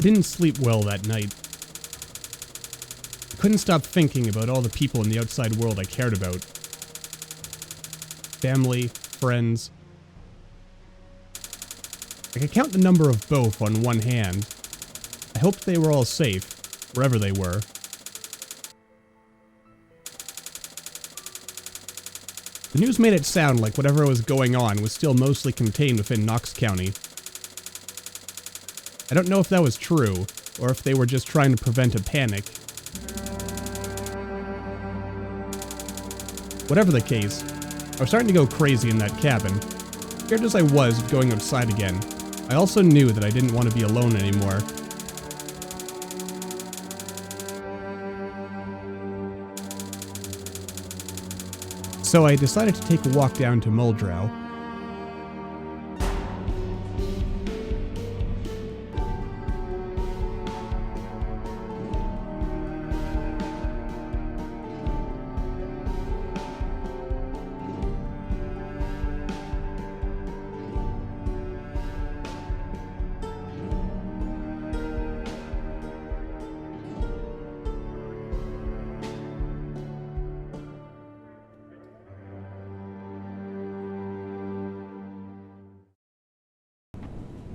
didn't sleep well that night. I couldn't stop thinking about all the people in the outside world I cared about. Family, friends. I could count the number of both on one hand. I hoped they were all safe, wherever they were. The news made it sound like whatever was going on was still mostly contained within Knox County. I don't know if that was true, or if they were just trying to prevent a panic. Whatever the case, I was starting to go crazy in that cabin. Scared as I was of going outside again, I also knew that I didn't want to be alone anymore. So I decided to take a walk down to Muldraugh.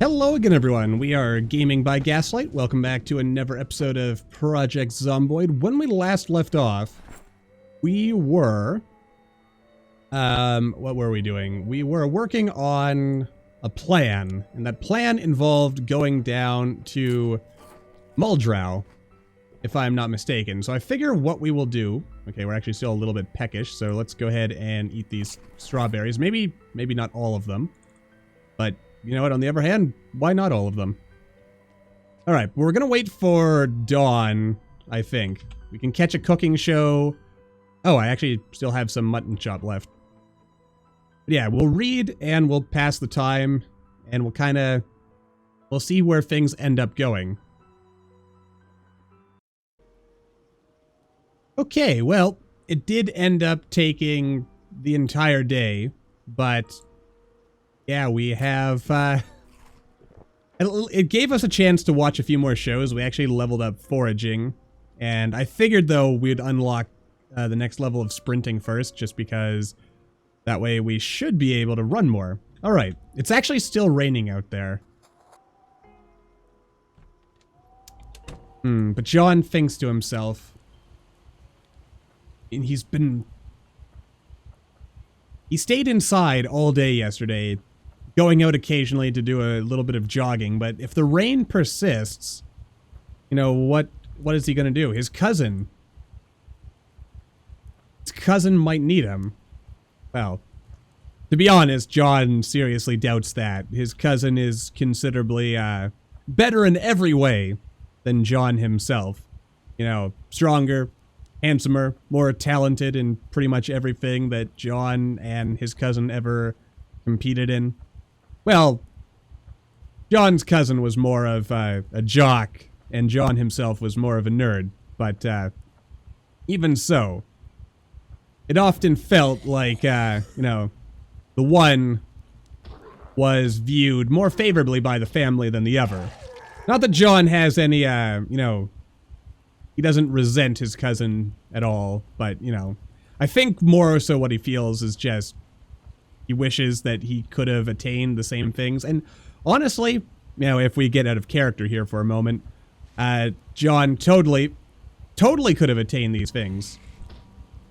Hello again, everyone. We are Gaming by Gaslight. Welcome back to another episode of Project Zomboid. When we last left off, we were... what were we doing? We were working on a plan, and that plan involved going down to Muldraugh, if I'm not mistaken. So I figure what we will do... Okay, we're actually still a little bit peckish, so let's go ahead and eat these strawberries. Maybe not all of them, but... You know what, on the other hand, why not all of them? Alright, we're gonna wait for dawn, I think. We can catch a cooking show. Oh, I actually still have some mutton chop left. But yeah, we'll read and we'll pass the time, and we'll see where things end up going. Okay, well, it did end up taking the entire day, but... Yeah, we have, it gave us a chance to watch a few more shows. We actually leveled up foraging, and I figured, though, we'd unlock the next level of sprinting first, just because that way we should be able to run more. Alright, it's actually still raining out there. But John thinks to himself, and he stayed inside all day yesterday, going out occasionally to do a little bit of jogging, but if the rain persists, you know, what is he gonna do? His cousin might need him. Well, to be honest, John seriously doubts that. His cousin is considerably, better in every way than John himself. You know, stronger, handsomer, more talented in pretty much everything that John and his cousin ever competed in. Well, John's cousin was more of a jock, and John himself was more of a nerd, but even so, it often felt like, you know, the one was viewed more favorably by the family than the other. Not that John has any, you know, he doesn't resent his cousin at all, but, you know, I think more so what he feels is just he wishes that he could have attained the same things. And honestly, you know, if we get out of character here for a moment, John totally could have attained these things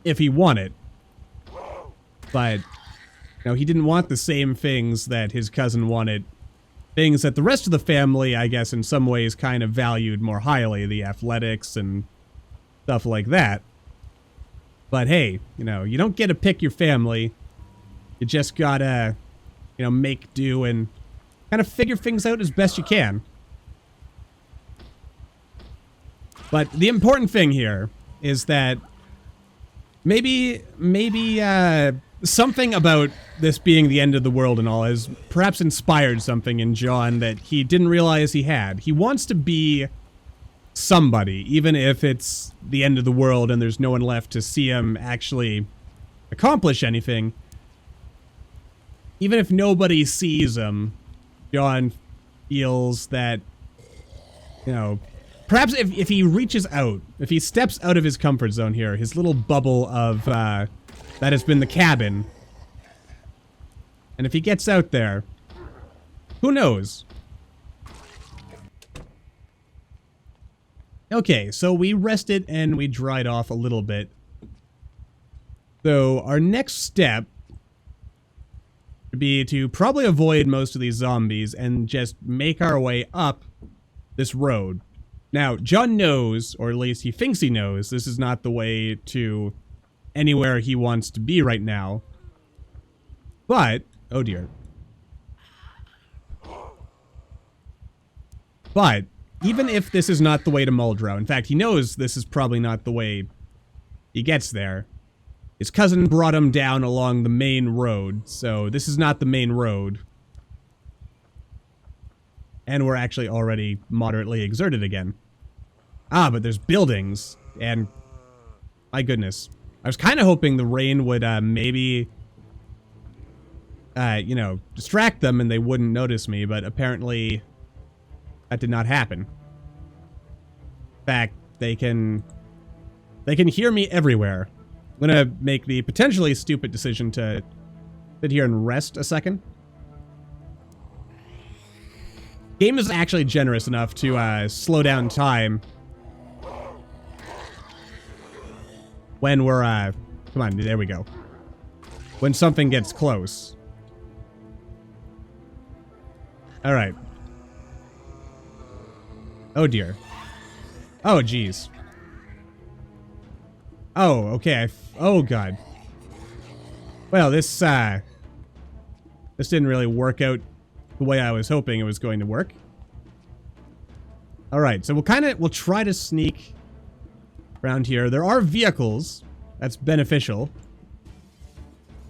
if he wanted. But, you know, he didn't want the same things that his cousin wanted. Things that the rest of the family, I guess, in some ways kind of valued more highly. The athletics and stuff like that. But hey, you know, you don't get to pick your family. You just gotta, you know, make do and kind of figure things out as best you can. But the important thing here is that maybe something about this being the end of the world and all has perhaps inspired something in John that he didn't realize he had. He wants to be somebody, even if it's the end of the world and there's no one left to see him actually accomplish anything. Even if nobody sees him, John feels that You know, perhaps if he reaches out, if he steps out of his comfort zone here, his little bubble of, that has been the cabin. And if he gets out there, who knows? Okay, so we rested and we dried off a little bit. So our next step would be to probably avoid most of these zombies and just make our way up this road. Now, John knows, or at least he thinks he knows, this is not the way to anywhere he wants to be right now. But, oh dear. But, even if this is not the way to Muldraugh, in fact, he knows this is probably not the way he gets there. His cousin brought him down along the main road, so this is not the main road. And we're actually already moderately exerted again. Ah, but there's buildings, and my goodness. I was kind of hoping the rain would maybe, you know, distract them and they wouldn't notice me, but apparently that did not happen. In fact, they can hear me everywhere. I'm gonna make the potentially stupid decision to sit here and rest a second. Game is actually generous enough to slow down time when we're come on, there we go. When something gets close. All right. Oh dear. Oh geez. Oh, okay. Oh god. Well, this didn't really work out the way I was hoping it was going to work. All right, so we'll try to sneak around here. There are vehicles. That's beneficial.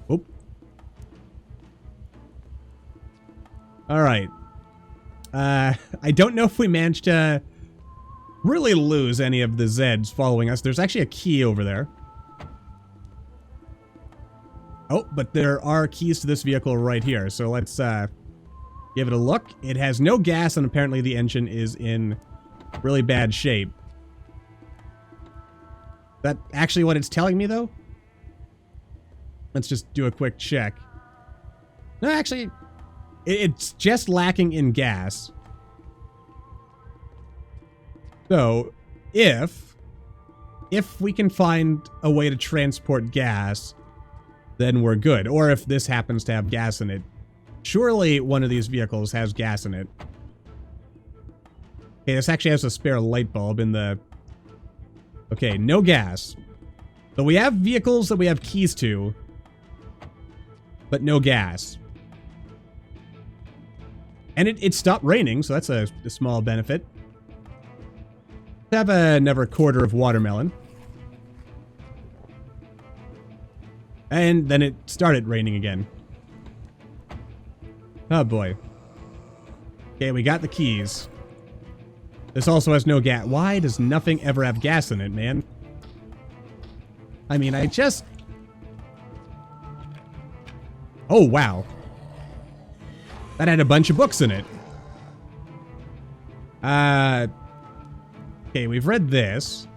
Oop. All right. I don't know if we managed to really lose any of the Zeds following us. There's actually a key over there. Oh, but there are keys to this vehicle right here. So let's give it a look. It has no gas, and apparently the engine is in really bad shape. Is that actually what it's telling me, though? Let's just do a quick check. No, actually, it's just lacking in gas. So, if we can find a way to transport gas, then we're good. Or if this happens to have gas in it. Surely one of these vehicles has gas in it. Okay, this actually has a spare light bulb in the... Okay, no gas. So we have vehicles that we have keys to, but no gas. And it stopped raining, so that's a small benefit. Let's have another quarter of watermelon. And then it started raining again. Oh boy. Okay, we got the keys. This also has no gas. Why does nothing ever have gas in it, man? I mean, I just... Oh, wow. That had a bunch of books in it. Okay, we've read this.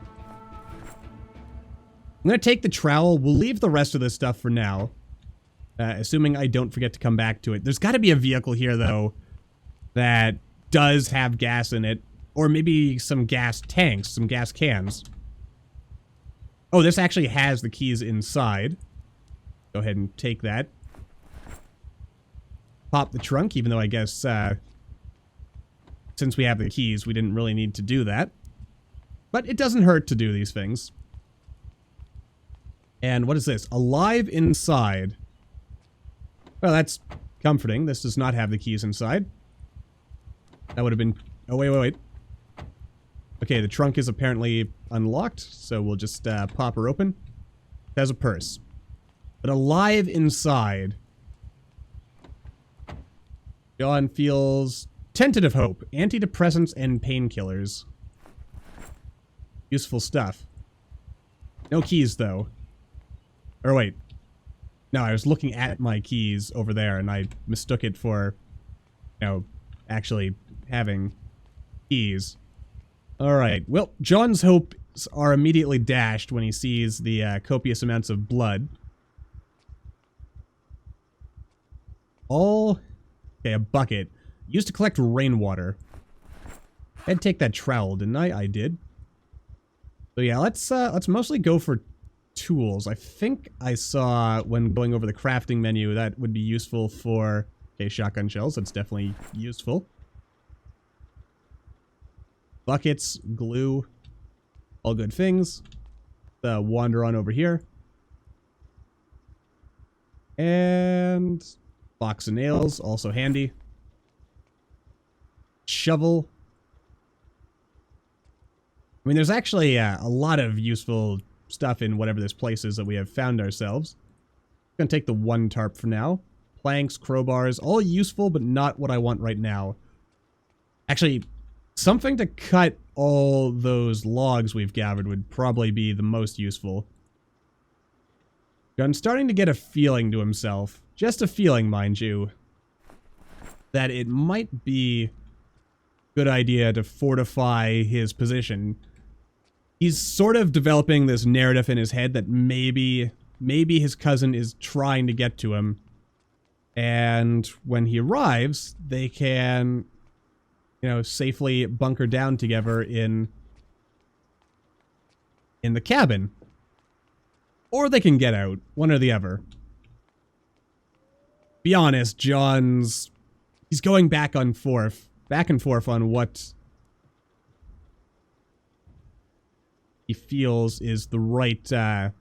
I'm gonna take the trowel. We'll leave the rest of this stuff for now. Assuming I don't forget to come back to it. There's gotta be a vehicle here, though, that does have gas in it. Or maybe some gas tanks, some gas cans. Oh, this actually has the keys inside. Go ahead and take that. Pop the trunk, even though I guess, since we have the keys, we didn't really need to do that. But it doesn't hurt to do these things. And what is this? Alive inside. Well, that's comforting. This does not have the keys inside. That would have been... Oh, wait. Okay, the trunk is apparently unlocked, so we'll just pop her open. It has a purse. But alive inside... John feels tentative hope. Antidepressants and painkillers. Useful stuff. No keys, though. Or wait. No, I was looking at my keys over there, and I mistook it for, you know, actually having keys. Alright, well, John's hopes are immediately dashed when he sees the copious amounts of blood. Okay, a bucket. Used to collect rainwater. I had to take that trowel, didn't I? I did. So yeah, let's mostly go for tools. I think I saw when going over the crafting menu that would be useful for... Okay, shotgun shells. That's definitely useful. Buckets, glue, all good things. Wander on over here. And box of nails, also handy. Shovel. I mean, there's actually a lot of useful stuff in whatever this place is that we have found ourselves. I'm gonna take the one tarp for now. Planks, crowbars, all useful, but not what I want right now. Actually, something to cut all those logs we've gathered would probably be the most useful. John's starting to get a feeling to himself, just a feeling, mind you, that it might be a good idea to fortify his position. He's sort of developing this narrative in his head that maybe his cousin is trying to get to him. And when he arrives, they can, you know, safely bunker down together in the cabin. Or they can get out, one or the other. Be honest, he's going back and forth on what he feels is the right, Oh,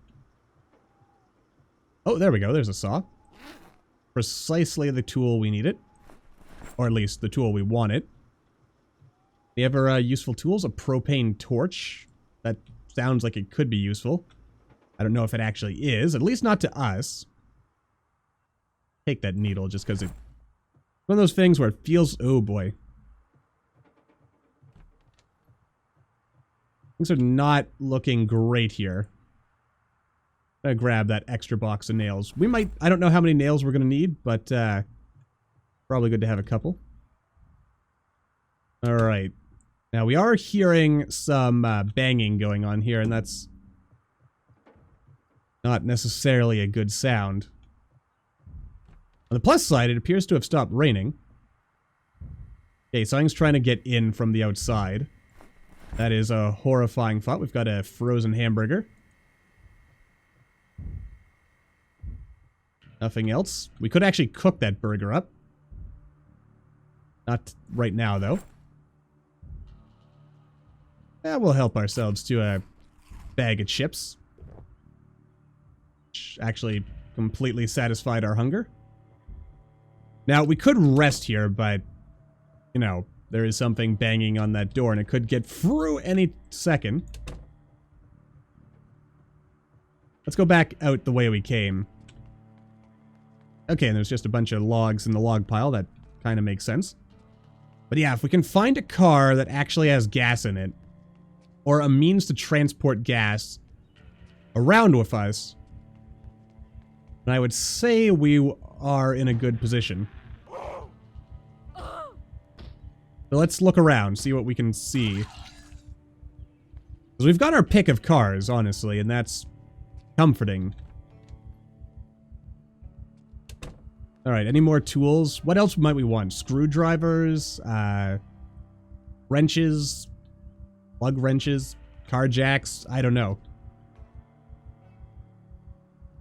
there we go, there's a saw. Precisely the tool we need it. Or at least the tool we want it. Any other useful tools? A propane torch. That sounds like it could be useful. I don't know if it actually is. At least not to us. Take that needle just because it's one of those things where it feels... Oh boy. Things are not looking great here. I'm gonna grab that extra box of nails. We might... I don't know how many nails we're gonna need, but probably good to have a couple. Alright. Now, we are hearing some banging going on here, and that's not necessarily a good sound. On the plus side, it appears to have stopped raining. Okay, something's trying to get in from the outside. That is a horrifying thought. We've got a frozen hamburger. Nothing else. We could actually cook that burger up. Not right now, though. Yeah, we'll help ourselves to a bag of chips. Which actually completely satisfied our hunger. Now, we could rest here, but, you know, there is something banging on that door, and it could get through any second. Let's go back out the way we came. Okay, and there's just a bunch of logs in the log pile. That kind of makes sense. But yeah, if we can find a car that actually has gas in it, or a means to transport gas around with us, then I would say we are in a good position. So let's look around, see what we can see. Because we've got our pick of cars, honestly, and that's comforting. Alright, any more tools? What else might we want? Screwdrivers? Wrenches? Plug wrenches? Car jacks? I don't know.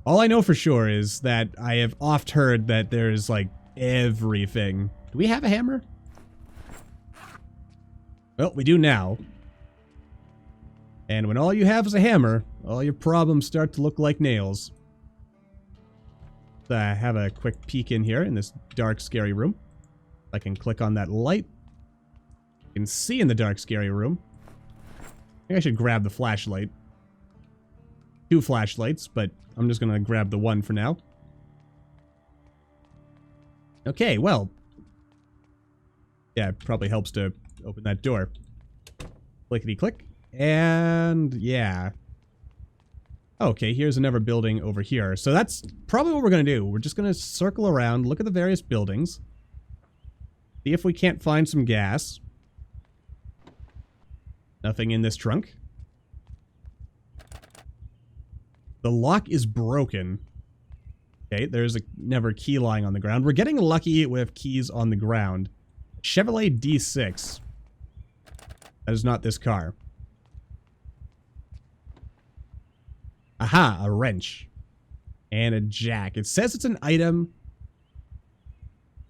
All I know for sure is that I have oft heard that there's, like, everything. Do we have a hammer? Well, we do now. And when all you have is a hammer, all your problems start to look like nails. Have a quick peek in here in this dark, scary room. I can click on that light. You can see in the dark, scary room. I think I should grab the flashlight. 2 flashlights, but I'm just going to grab the one for now. Okay, well. Yeah, it probably helps to open that door. Clickety-click. And, yeah. Okay, here's another building over here. So that's probably what we're going to do. We're just going to circle around, look at the various buildings. See if we can't find some gas. Nothing in this trunk. The lock is broken. Okay, there's never key lying on the ground. We're getting lucky with keys on the ground. Chevrolet D6. That is not this car. Aha, a wrench. And a jack. It says it's an item.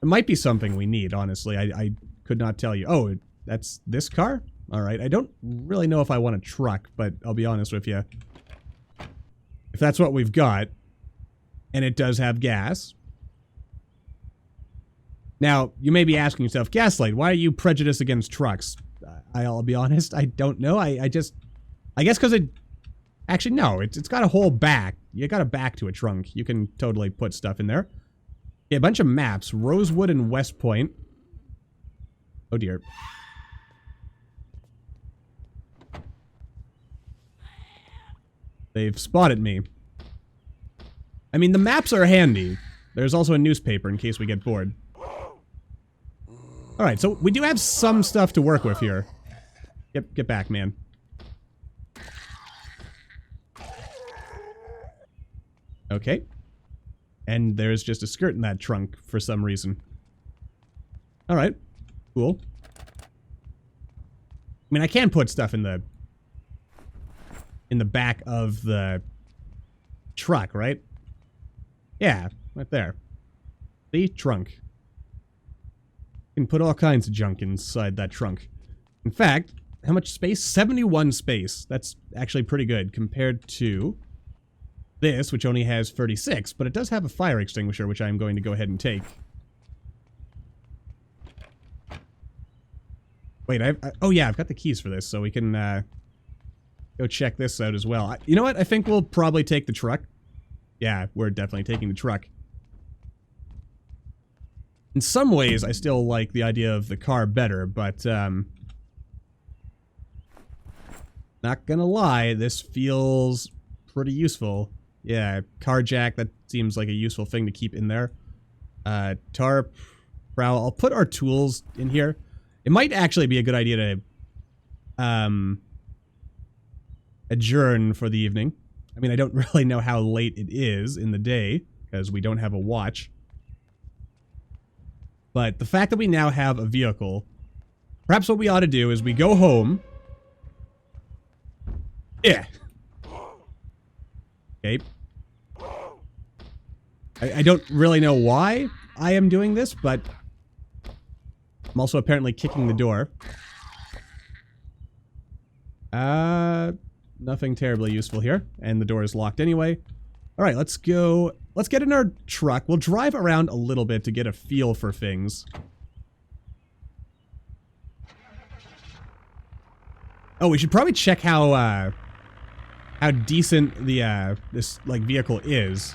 It might be something we need, honestly. I could not tell you. Oh, that's this car? Alright, I don't really know if I want a truck, but I'll be honest with you. If that's what we've got, and it does have gas. Now, you may be asking yourself, Gaslight, why are you prejudiced against trucks? I'll be honest, I don't know. I guess because it... Actually, no, it's got a whole back. You got a back to a trunk. You can totally put stuff in there. Yeah, a bunch of maps. Rosewood and West Point. Oh, dear. They've spotted me. I mean, the maps are handy. There's also a newspaper in case we get bored. Alright, so we do have some stuff to work with here. Get back, man. Okay. And there's just a skirt in that trunk for some reason. Alright. Cool. I mean, I can put stuff in the back of the truck, right? Yeah, right there. The trunk. You can put all kinds of junk inside that trunk. In fact, how much space? 71 space. That's actually pretty good compared to this, which only has 36, but it does have a fire extinguisher, which I'm going to go ahead and take. Wait, oh yeah, I've got the keys for this, so we can go check this out as well. You know what? I think we'll probably take the truck. Yeah, we're definitely taking the truck. In some ways, I still like the idea of the car better, but not gonna lie, this feels pretty useful. Yeah, car jack, that seems like a useful thing to keep in there. Tarp, prowl. I'll put our tools in here. It might actually be a good idea to adjourn for the evening. I mean, I don't really know how late it is in the day, because we don't have a watch. But the fact that we now have a vehicle, perhaps what we ought to do is we go home. Yeah. Okay. I don't really know why I am doing this, but I'm also apparently kicking the door. Nothing terribly useful here, and the door is locked anyway. Alright, let's go. Let's get in our truck. We'll drive around a little bit to get a feel for things. Oh, we should probably check how decent the this like vehicle is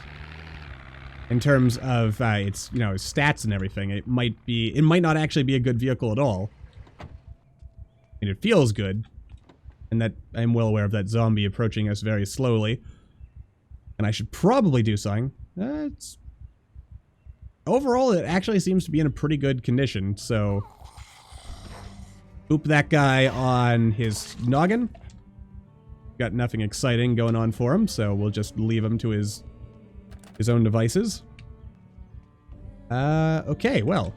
in terms of its, you know, stats and everything. It might not actually be a good vehicle at all. I mean, it feels good, and that I'm well aware of that zombie approaching us very slowly. And I should probably do something. Overall, it actually seems to be in a pretty good condition, so boop that guy on his noggin. Got nothing exciting going on for him, so we'll just leave him to his own devices. Okay, well.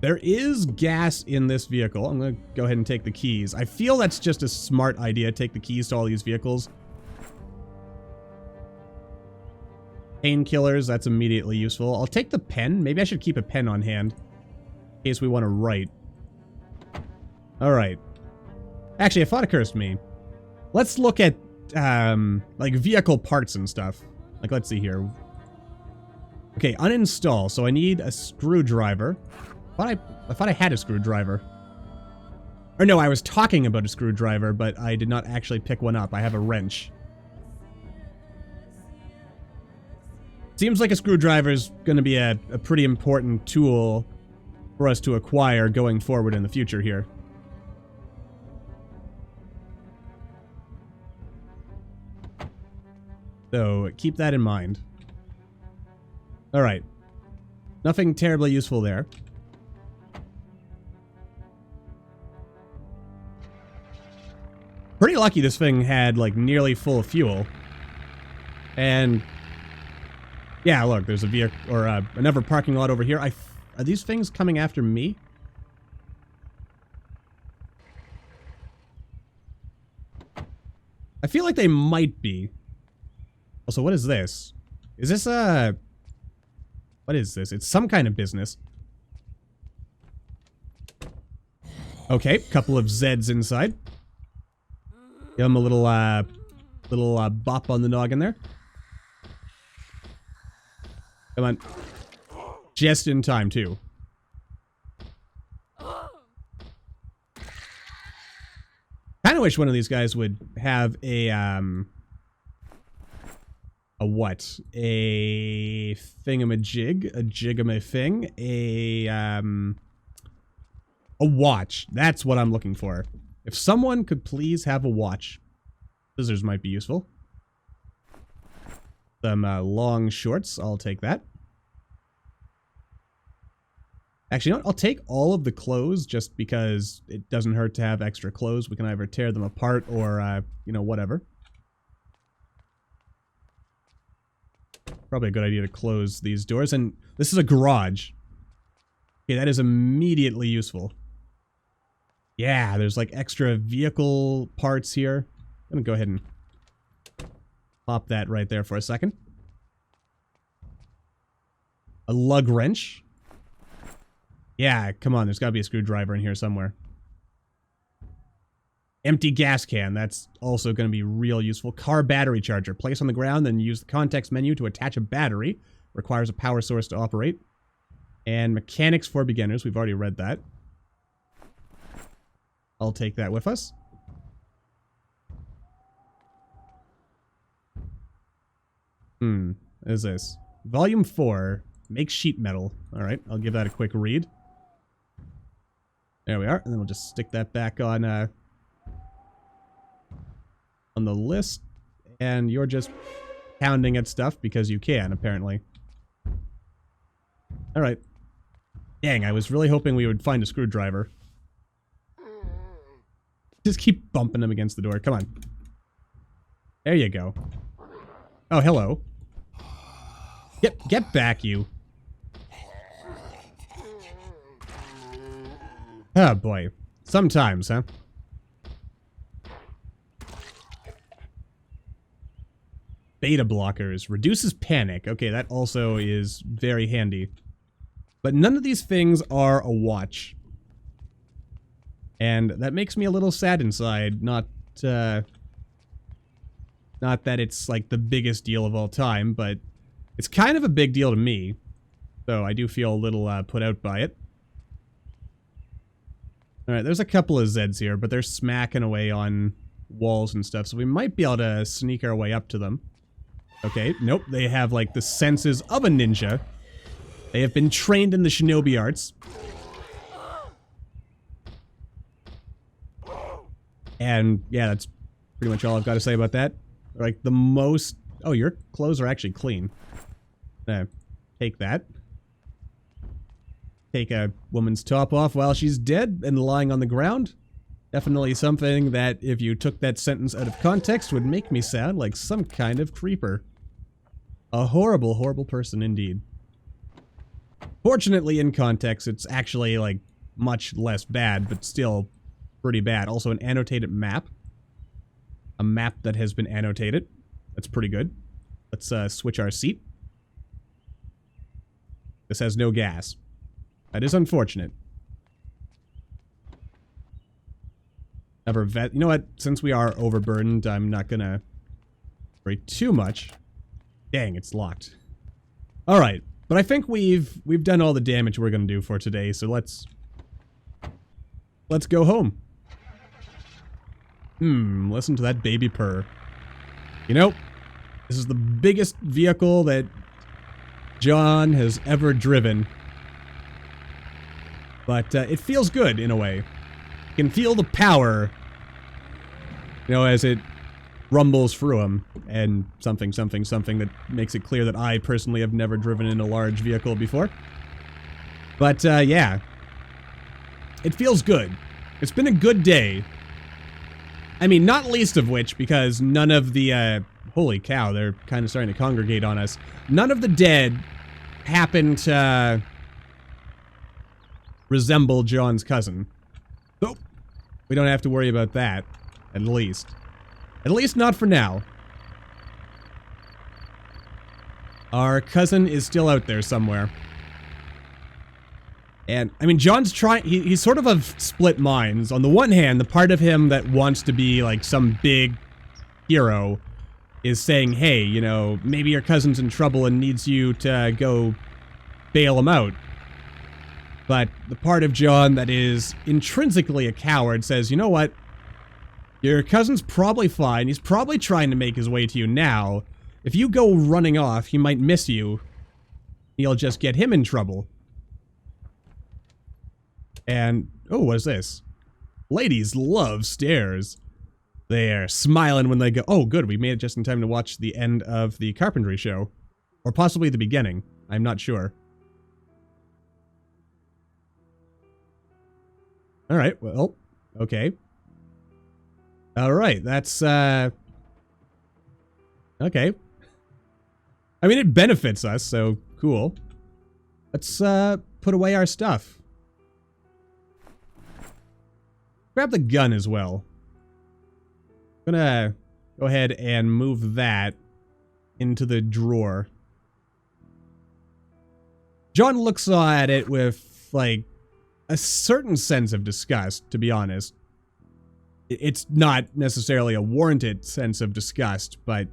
There is gas in this vehicle. I'm gonna go ahead and take the keys. I feel that's just a smart idea, take the keys to all these vehicles. Painkillers, that's immediately useful. I'll take the pen. Maybe I should keep a pen on hand in case we want to write. Alright. Actually, a thought occurs to me. Let's look at, like, vehicle parts and stuff. Like, let's see here. Okay, uninstall. So I need a screwdriver. I thought I had a screwdriver. Or no, I was talking about a screwdriver, but I did not actually pick one up. I have a wrench. Seems like a screwdriver is going to be a pretty important tool for us to acquire going forward in the future here. So, keep that in mind. Alright. Nothing terribly useful there. lucky this thing had, like, nearly full fuel. And... yeah, look, there's a vehicle, or another parking lot over here. Are these things coming after me? I feel like they might be. Also, what is this? Is this what is this? It's some kind of business. Okay, couple of Zeds inside. Give them a little bop on the noggin there. Come on. Just in time, too. Kind of wish one of these guys would have a what? A thingamajig? A jigama-thing? A watch. That's what I'm looking for. If someone could please have a watch. Scissors might be useful. Some long shorts. I'll take that. Actually, you know what? I'll take all of the clothes just because it doesn't hurt to have extra clothes. We can either tear them apart or, you know, whatever. Probably a good idea to close these doors. And this is a garage. Okay, that is immediately useful. Yeah, there's like extra vehicle parts here. I'm gonna go ahead and pop that right there for a second. A lug wrench. Yeah, come on, there's gotta be a screwdriver in here somewhere. Empty gas can, that's also gonna be real useful. Car battery charger. Place on the ground, then use the context menu to attach a battery. Requires a power source to operate. And mechanics for beginners, we've already read that. I'll take that with us. What is this? Volume 4. Make sheet metal. Alright, I'll give that a quick read. There we are. And then we'll just stick that back on the list. And you're just pounding at stuff because you can, apparently. Alright. Dang, I was really hoping we would find a screwdriver. Just keep bumping them against the door. Come on. There you go. Oh, hello. Get back, you. Oh, boy. Sometimes, huh? Beta blockers. Reduces panic. Okay, that also is very handy. But none of these things are a watch. And that makes me a little sad inside. Not that it's like the biggest deal of all time, but it's kind of a big deal to me. So I do feel a little put out by it. Alright, there's a couple of Zeds here, but they're smacking away on walls and stuff, so we might be able to sneak our way up to them. Okay, nope, they have like the senses of a ninja. They have been trained in the shinobi arts. And yeah, that's pretty much all I've got to say about that. Like the most... oh, your clothes are actually clean. Take that. Take a woman's top off while she's dead and lying on the ground. Definitely something that, if you took that sentence out of context, would make me sound like some kind of creeper. A horrible, horrible person indeed. Fortunately, in context, it's actually, like, much less bad, but still pretty bad. Also, an annotated map. A map that has been annotated. That's pretty good. Let's switch our seat. This has no gas. That is unfortunate. Never vet. You know what? Since we are overburdened, I'm not gonna worry too much. Dang, it's locked. All right, but I think we've done all the damage we're gonna do for today. So let's go home. Listen to that baby purr. You know, this is the biggest vehicle that John has ever driven. But it feels good in a way. You can feel the power, you know, as it rumbles through him. And something that makes it clear that I personally have never driven in a large vehicle before. But yeah, it feels good. It's been a good day. I mean, not least of which, because none of the, holy cow, they're kind of starting to congregate on us. None of the dead happen to resemble John's cousin. So, we don't have to worry about that, at least. At least not for now. Our cousin is still out there somewhere. And, I mean, John's trying, he's sort of split minds. On the one hand, the part of him that wants to be, like, some big hero is saying, hey, you know, maybe your cousin's in trouble and needs you to go bail him out. But the part of John that is intrinsically a coward says, you know what? Your cousin's probably fine. He's probably trying to make his way to you now. If you go running off, he might miss you. You'll just get him in trouble. And, oh, what is this? Ladies love stairs. They're smiling when they go, oh, good, we made it just in time to watch the end of the carpentry show. Or possibly the beginning. I'm not sure. Alright, well, okay. Alright, that's, okay. I mean, it benefits us, so cool. Let's, put away our stuff. Grab the gun as well. I'm gonna go ahead and move that into the drawer. John looks at it with, like, a certain sense of disgust, to be honest. It's not necessarily a warranted sense of disgust, but,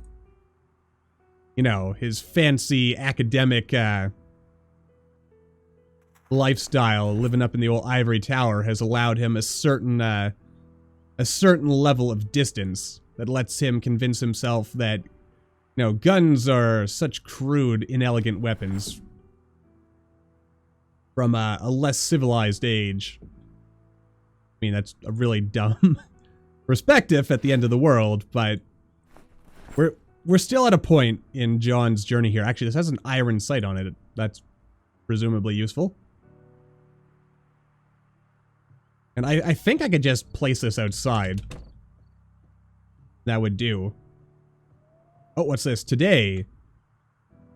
you know, his fancy academic, lifestyle, living up in the old ivory tower, has allowed him a certain level of distance that lets him convince himself that, you know, guns are such crude, inelegant weapons from a less civilized age. I mean, that's a really dumb perspective at the end of the world, but we're still at a point in John's journey here. Actually, this has an iron sight on it. That's presumably useful. And I think I could just place this outside. That would do. Oh, what's this? Today,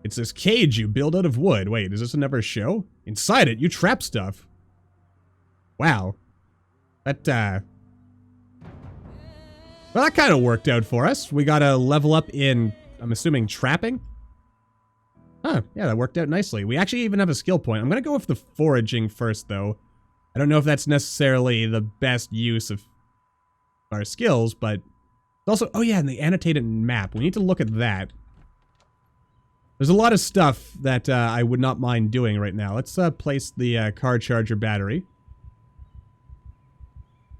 it's this cage you build out of wood. Wait, is this another show? Inside it, you trap stuff. Wow. That, well, that kind of worked out for us. We got a level up in, I'm assuming, trapping? Huh, yeah, that worked out nicely. We actually even have a skill point. I'm gonna go with the foraging first, though. I don't know if that's necessarily the best use of our skills, but also, oh yeah, and the annotated map. We need to look at that. There's a lot of stuff that I would not mind doing right now. Let's place the car charger battery.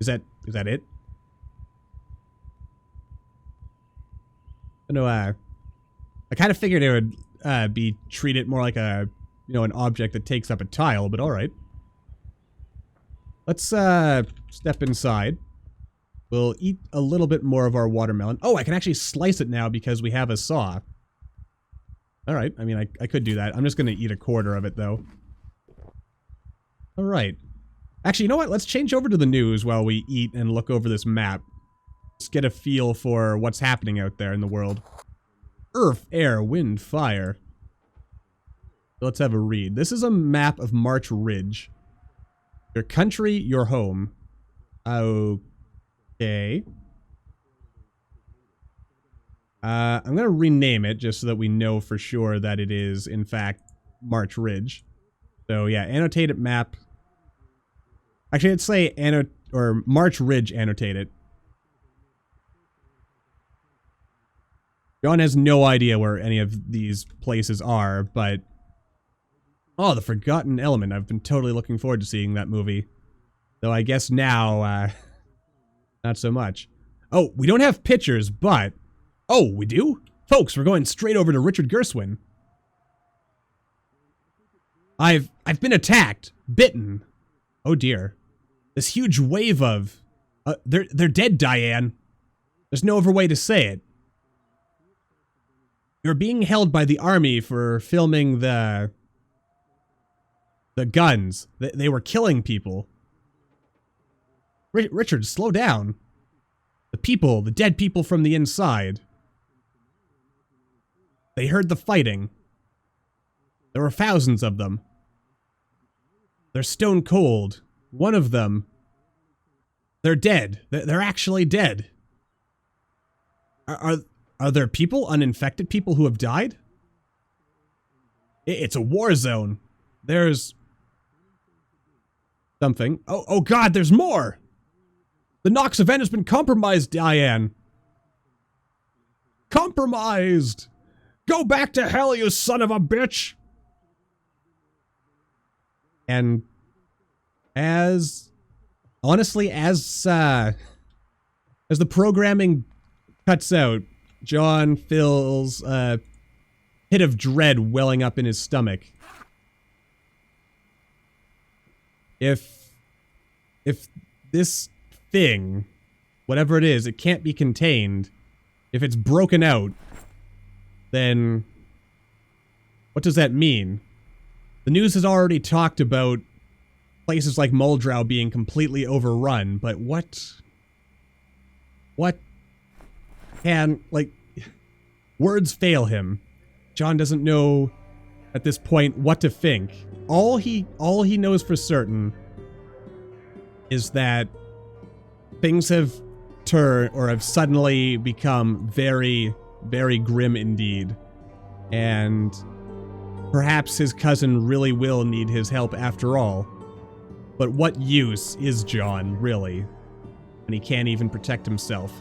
Is that it? No, I kind of figured it would be treated more like a, you know, an object that takes up a tile, but all right. Let's step inside. We'll eat a little bit more of our watermelon. Oh, I can actually slice it now because we have a saw. All right. I mean, I could do that. I'm just going to eat a quarter of it, though. All right. Actually, you know what? Let's change over to the news while we eat and look over this map. Let's get a feel for what's happening out there in the world. Earth, air, wind, fire. Let's have a read. This is a map of March Ridge. Your country, your home. Okay. I'm going to rename it just so that we know for sure that it is, in fact, March Ridge. So, yeah, annotated map. Actually, let's say March Ridge annotated. John has no idea where any of these places are, but... Oh, The Forgotten Element. I've been totally looking forward to seeing that movie. Though I guess now, not so much. Oh, we don't have pictures, but... Oh, we do? Folks, we're going straight over to Richard Gershwin. I've been attacked. Bitten. Oh dear. This huge wave of... They're dead, Diane. There's no other way to say it. You're being held by the army for filming the guns. They were killing people. Richard, slow down. The dead people from the inside. They heard the fighting. There were thousands of them. They're stone cold. One of them, they're dead. They're actually dead. Are there people, uninfected people who have died? It's a war zone. There's something. Oh God, there's more! The Nox event has been compromised, Diane. Compromised! Go back to hell, you son of a bitch! And honestly, as the programming cuts out, John feels a hit of dread welling up in his stomach. If this thing, whatever it is, it can't be contained, if it's broken out, then what does that mean? The news has already talked about places like Muldraugh being completely overrun, but what can, like, words fail him. John doesn't know at this point what to think. All he knows for certain is that things have turned or have suddenly become very, very grim indeed. And perhaps his cousin really will need his help after all. But what use is John, really, when he can't even protect himself?